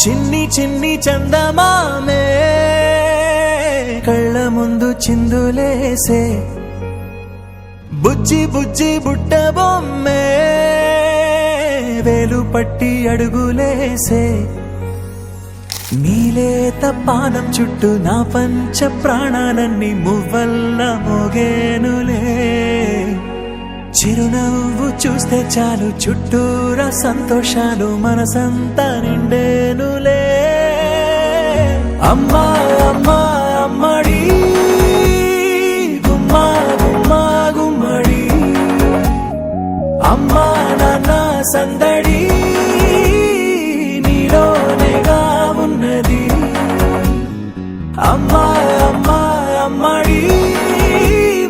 చిన్ని చిన్ని చందమామే కళ్ళ ముందు చిందులేసే బుజ్జి బుజ్జి బుట్ట బొమ్మే వేలు పట్టి అడుగులేసే నీలేత పానం చుట్టూ నా పంచ ప్రాణాలన్నీ మువ్వల్ల మోగేనులే చిరునవ్వు చూస్తే చాలు చుట్టూరా సంతోషాలు మనసంతా నిండేనులే అమ్మా అమ్మా అమ్మడి గుమ్మా గుమ్మా గుమ్మడి అమ్మా నాన్న సందడి నీలోనేగా ఉన్నది అమ్మా అమ్మా అమ్మడి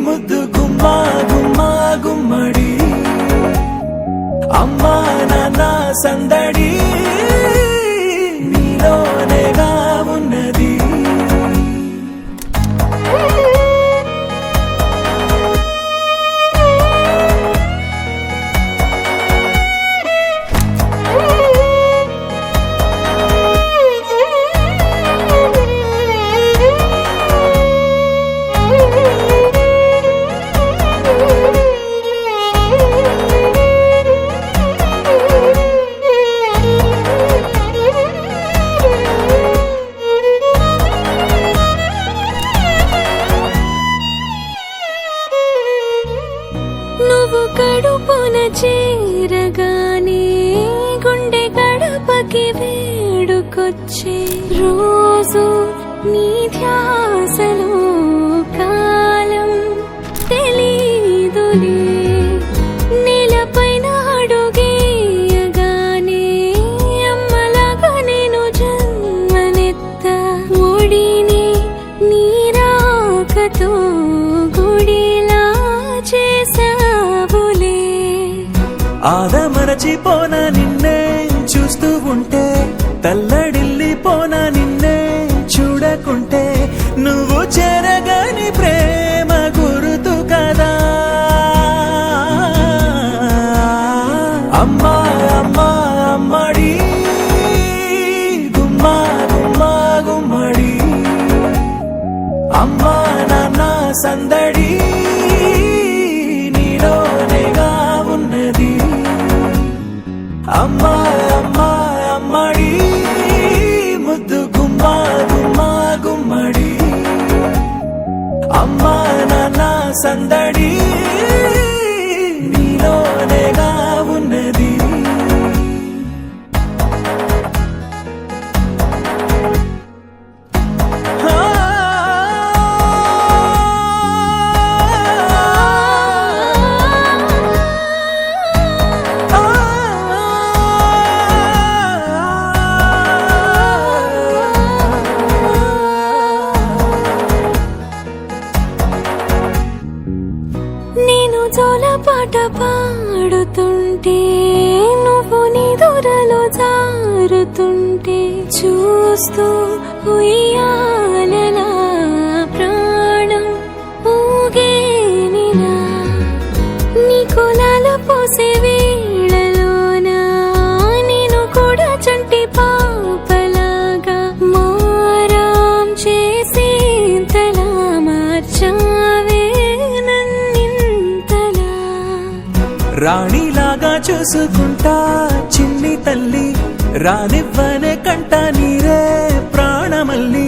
ముద్దు గుమ్మా గుమ్మా గుమ్మడి అమ్మా నాన్న సందడి నీలోనేగా ఉన్నది కడుపున చేరగానే గుండె గడపకి వేడుకొచ్చే రోజు నీ ధ్యాసలో కాలం తెలీదులే నేలపైన అడుగేయగానే అమ్మలాగా నేను జన్మనెత్త ఒడిని నీ రాకతో గుడిలా చేసా ఆదమరచిపోనా నిన్నే చూస్తూ ఉంటే తల్లడిల్లిపోనా నిన్నే చూడకుంటే నువ్వు చెరగని ప్రేమ గురుతు కదా అమ్మా అమ్మా అమ్మడి గుమ్మా గుమ్మా గుమ్మడి అమ్మా నాన్న సందడి నీలోనేగా ఉన్నది అమ్మా అమ్మా అమ్మడి ముద్దు గుమ్మా గుమ్మా గుమ్మడి అమ్మా నాన్న సందడి నీలోనేగా ఉన్నది జోలపాట పాడుతుంటే నువ్వు నిదురలో జారుతుంటే చూస్తూ ఉయ్యాలలా ప్రాణం ఊగేనిలా నీ కులాల పోసే వేళలోనా నేను కూడా చంటి పాపలాగా మారాం చేసేంతలా మార్చావే రాణిలాగా చూసుకుంటా చిన్ని తల్లి రానివ్వనే కంట నీరే ప్రాణమల్లి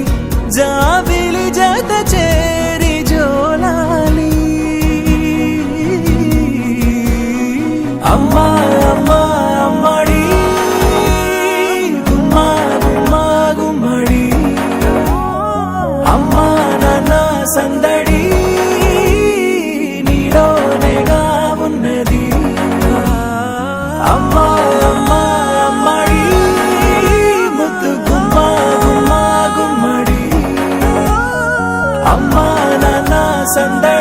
జాబిలి జత చేరి జోలాలి అమ్మా అమ్మా అమ్మడి గుమ్మా గుమ్మా గుమ్మడి అమ్మా నాన్న సందడి నీలోనేగా ఉన్నది అమ్మా అమ్మా అమ్మడి ముద్దు గుమ్మా గుమ్మా గుమ్మడి అమ్మా నాన్న సందడి